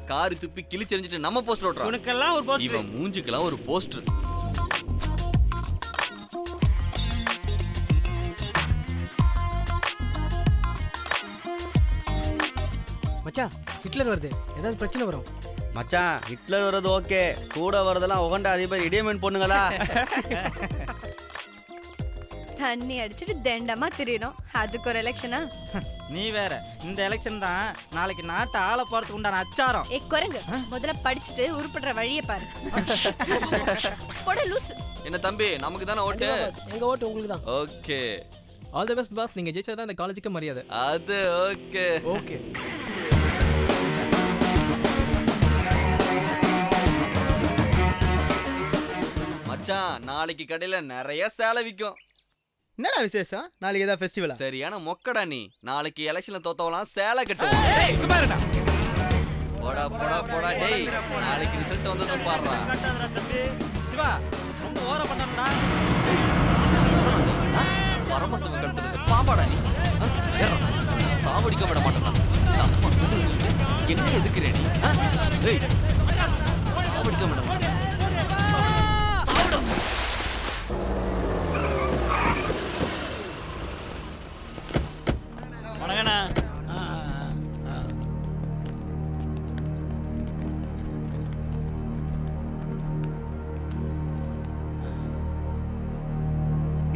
Car துப்பி கிழிச்செறிஞ்சிட்டு நம்ம poster ஓட்றோம். உனக்கெல்லாம் ஒரு போஸ்டர். இவன் மூஞ்சிக்கெல்லாம் ஒரு போஸ்டர். மச்சான் ஹிட்லர் வருது, ஏதாவது பிரச்சனை வரும். மச்சான் ஹிட்லர் வர்றது ஓகே, கூட வரதெல்லாம் உகண்ட அதிபர் இடியமன் பொண்ணுங்களா? தண்ணி அடிச்சுட்டு தண்டமா திரியணும், அதுக்கு ஒரு எலெக்ஷனா? நீ வேற, இந்த எலெக்ஷன் தான் நாளைக்கு நாட்டை ஆள போறதுக்கு உண்டான அச்சாரம். குரங்கு முதல்ல படிச்சுட்டு உருப்படுற வழியை பாரு. போட லூஸ். என்ன தம்பி, நமக்கு தானே ஓட்டு? எங்க ஓட்டு உங்களுக்கு தான். Okay, all the best boss. நீங்க ஜெயிச்சா தான் இந்த காலேஜுக்கு மரியாதை. அது ஓகே. ஓகே மச்சான், நாளைக்கு கடையில நிறைய சேலை விற்கும். என்னடா விசேஷம்? நாளைக்கு ஏதாவது ஃபெஸ்டிவலா? சரியான மொக்கடா நீ. நாளைக்கு எலெக்ஷன்ல தோத்தவலாம் சேலை கட்டுவோம். போடா போடா போடா டேய், நாளைக்கு ரிசல்ட் வந்ததும் பாடுறா. சிவா ரொம்ப ஓர பண்ணடா. பரமசிவம் கட்டுறது பாம்பாடா நீ. சாவடிக்க விட மாட்டேன். என்ன எதுக்குறே நீ? சாவடிக்க விட மாட்டேன். வணக்கண்ணா.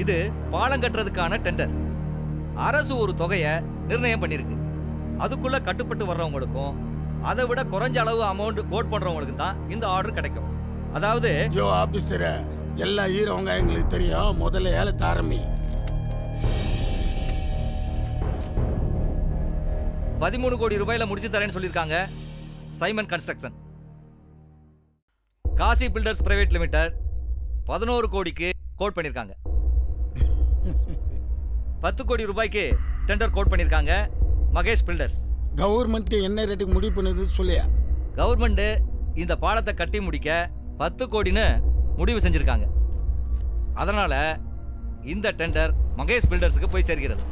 இது பாலம் கட்டுறதுக்கான டெண்டர். அரசு ஒரு தொகையை நிர்ணயம் பண்ணிருக்கு. அதுக்குள்ள கட்டுப்பட்டு வர்றவங்களுக்கும் அதை விட குறைஞ்ச அளவு அமௌண்ட் கோட் பண்றவங்களுக்கு தான் இந்த ஆர்டர் கிடைக்கும். அதாவது ஆபீசர், எல்லா ஹீரோங்க எங்களுக்கு தெரியும். முதல்ல ஏலத்தை ஆரம்பி. 13 கோடி ரூபாயில முடிச்சு தரேன்னு சொல்லியிருக்காங்க Simon construction. Kasi builders private limited 11 கோடிக்கு கோட் பண்ணியிருக்காங்க. 10 கோடி ரூபாய்க்கு டெண்டர் கோட் பண்ணியிருக்காங்க மகேஷ் பில்டர்ஸ். கவர்மெண்ட் என்ன ரேட்டுக்கு முடிவு பண்ணுது சொல்லியா? கவர்மெண்ட் இந்த பாலத்தை கட்டி முடிக்க 10 கோடின்னு முடிவு செஞ்சிருக்காங்க. அதனால இந்த டெண்டர் மகேஷ் பில்டர்ஸுக்கு போய் சேர்கிறது.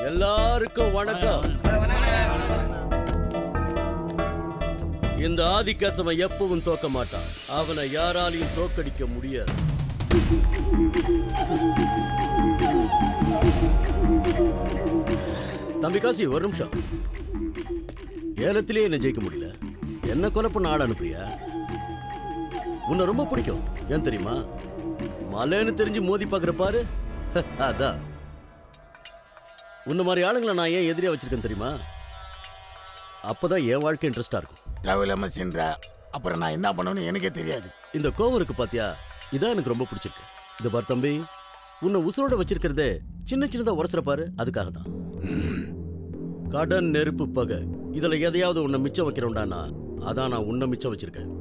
எல்லாருக்கும் வணக்கம். இந்த ஆதிக்கசமன் எப்பவும் தோக்க மாட்டான். அவனை யாராலையும் தோக்கடிக்க முடியாது. தம்பி காசி, ஒரு நிமிஷம். ஏலத்திலே என்ன ஜெயிக்க முடியல, என்ன கொலை பண்ண ஆள் அனுப்புறியா? உன்னை ரொம்ப பிடிக்கும், ஏன் தெரியுமா? மலைன்னு தெரிஞ்சு மோதி பாக்குற பாரு. அதான் உன்ன மாதிரி ஆளுங்களை நான் ஏன் எதிரியா வச்சிருக்கேன் தெரியுமா? அப்பதான் என் வாழ்க்கை இன்ட்ரெஸ்டா இருக்கும். தேவையில்லாம சென்ற அப்புறம் நான் என்ன பண்ணணும்னு எனக்கே தெரியாது. இந்த கோவம் இருக்கு பாத்தியா, இதான் எனக்கு ரொம்ப பிடிச்சிருக்கு. இந்த பார் தம்பி, உன்னை உசுரோட வச்சிருக்கிறதே சின்ன சின்னதா உரசுற பாரு, அதுக்காக தான். கடன், நெருப்பு, பகை, இதுல எதையாவது உன்னை மிச்சம் வைக்கிறோம்டானா அதான் நான் உன்னை மிச்சம் வச்சிருக்கேன்.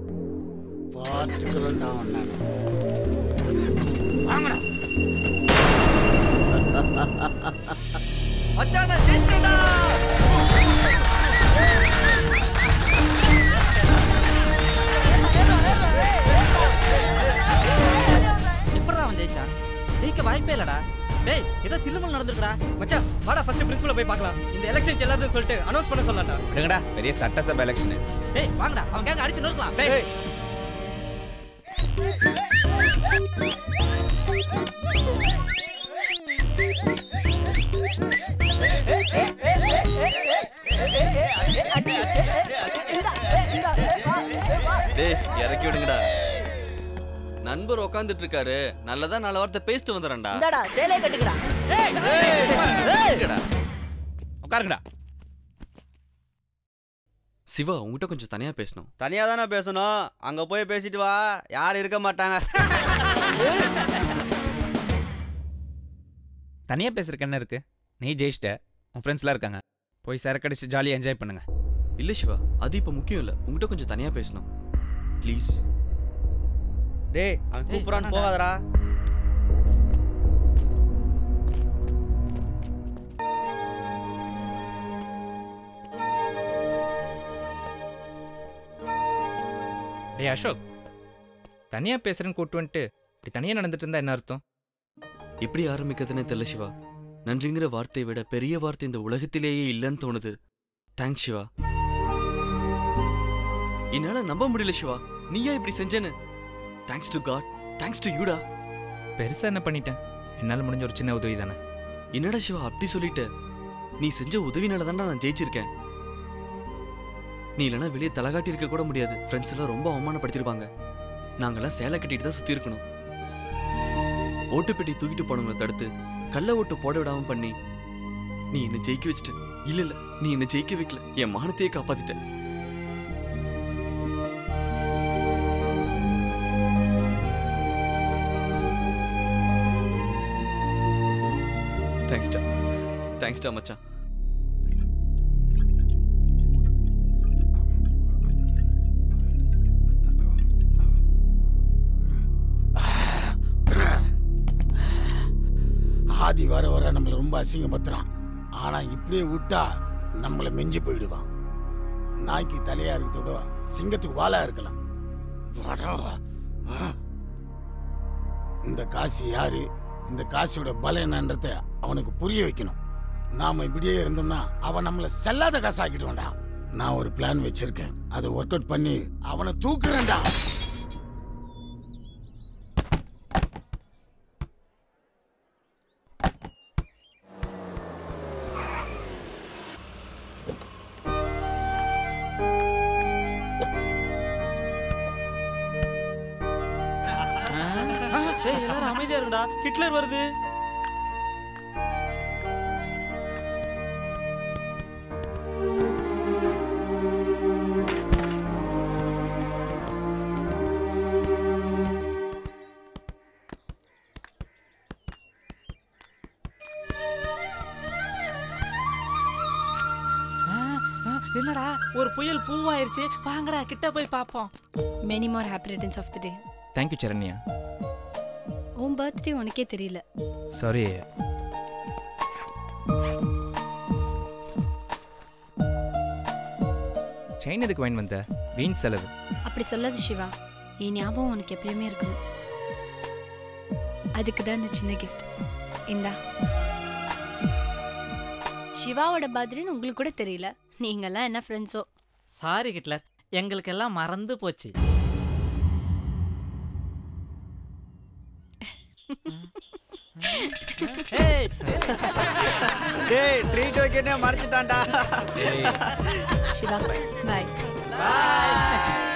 எப்படா அவன் ஜெயிச்சான்? ஜெயிக்க வாய்ப்பே இல்லடா. டேய், ஏதோ தில்லுமல் நடந்துருக்குடா. மச்சான் வாடா, ஃபர்ஸ்ட் பிரின்சிபலை போய் பார்க்கலாம். இந்த எலெக்ஷன் எல்லாத்தையும் சொல்லிட்டு அனௌன்ஸ் பண்ண சொல்லலாம்டா. விடுங்கடா, பெரிய சட்டசபை எலெக்ஷன். டேய் வாங்கடா, அவன் கேங்க அடிச்சு நொறுக்கலாம். டேய் டேய், இறக்கி விடுங்கடா. நண்பர் உட்காந்துட்டு இருக்காரு, நல்லதா 4 வார்த்தை பேசிட்டு வந்துடுறேன்டா. இந்தாடா சேலை கட்டுக்கடா. உட்காருங்கடா. சிவா, உங்ககிட்ட கொஞ்சம் தனியா பேசணும். தனியா தானே பேசணும், அங்க போய் பேசிட்டு வா, யாரும் இருக்க மாட்டாங்க. தனியா பேசுறதுக்கு என்ன இருக்கு? நீ ஜெயிச்சிட்ட, உன் ஃப்ரெண்ட்ஸ்லாம் இருக்காங்க, போய் சரக்கடிச்சு ஜாலியாக என்ஜாய் பண்ணுங்க. இல்ல சிவா, அது இப்ப முக்கியம் இல்ல. உங்ககிட்ட கொஞ்சம் தனியா பேசணும் ப்ளீஸ். டேய், அவன் கூப்பிடான்னு போகாதடா. டேய் அசோக், தனியாக பேசுகிறேன்னு கூப்பிட்டு வந்துட்டு இப்படி தனியாக நடந்துட்டு இருந்தா என்ன அர்த்தம்? எப்படி ஆரம்பிக்கிறதுனே தெரியல சிவா. நன்றிங்கிற வார்த்தையை விட பெரிய வார்த்தை இந்த உலகத்திலேயே இல்லைன்னு தோணுது. தேங்க்ஸ் சிவா. என்னால நம்ப முடியல சிவா, நீயா இப்படி செஞ்சேன்னு. Thanks to God, thanks to யூடா. பெருசாக என்ன பண்ணிட்டேன்? என்னால் முடிஞ்ச ஒரு சின்ன உதவி தானே. என்னடா சிவா அப்படி சொல்லிட்ட? நீ செஞ்ச உதவினால தான்டா நான் ஜெயிச்சிருக்கேன். நீ இல்லைன்னா வெளியே தலகாட்டி இருக்க கூட முடியாது. ஃப்ரெண்ட்ஸ் எல்லாம் ரொம்ப அவமானப்படுத்திருப்பாங்க. நாங்கெல்லாம் சேலை கட்டிட்டு தான் சுத்தி இருக்கணும். ஓட்டுப்பெட்டி தூக்கிட்டு போனவங்களை தடுத்து கள்ள ஓட்டு போட விடாம பண்ணி நீ என்ன ஜெயிக்க வச்சுட்ட. இல்ல நீ என்ன ஜெயிக்க வைக்கல, என் மானத்தையே காப்பாத்திட்ட. தேங்க்ஸ்டா மச்சான். ஆதி வர வர நம்மளை ரொம்ப அசிங்கப்படுத்துறான். ஆனா இப்படியே விட்டா நம்மளை மிஞ்சி போயிடுவான். நாய்க்கு தலையா இருக்கிறதோட சிங்கத்துக்கு வாலா இருக்கலாம். இந்த காசு யாரு, இந்த காசோட பலம் என்னன்றத அவனுக்கு புரிய வைக்கணும். நாம இப்படியே இருந்தோம்னா அவன் நம்மளை செல்லாத காசு ஆக்கிடுவான்டா. நான் ஒரு பிளான் வச்சிருக்கேன், அதை ஒர்க் அவுட் பண்ணி அவனை தூக்குறேன்டா. எல்லாரும் அமைதியா இருடா, ஹிட்லர் வருது. என்னடா ஒரு புயல் பூவாயிருச்சு, வாங்கடா கிட்ட போய் பாப்போம். Many more happy returns of the day. Thank you Saranya. உன் பர்த்டே உனக்கே தெரியல. சாரி. செயின் எதுக்கு வாங்கி வந்த? வீண் செலவு. அப்படி சொல்லாது சிவா, என் ஞாபகம் உனக்கு எப்பயுமே இருக்கணும். அதுக்கு தான் இந்த சின்ன கிஃப்ட். இந்தா. சிவாவோட பர்த்டேன்னு உங்களுக்கு கூட தெரியல. நீங்கெல்லாம் என்ன ஃப்ரெண்ட்ஸோ? சாரி ஹிட்லர், எங்களுக்கெல்லாம் மறந்து போச்சு. டேய் ட்ரீட் வைக்கனே மறந்துட்டான்டா. சிவா பை. பாய்.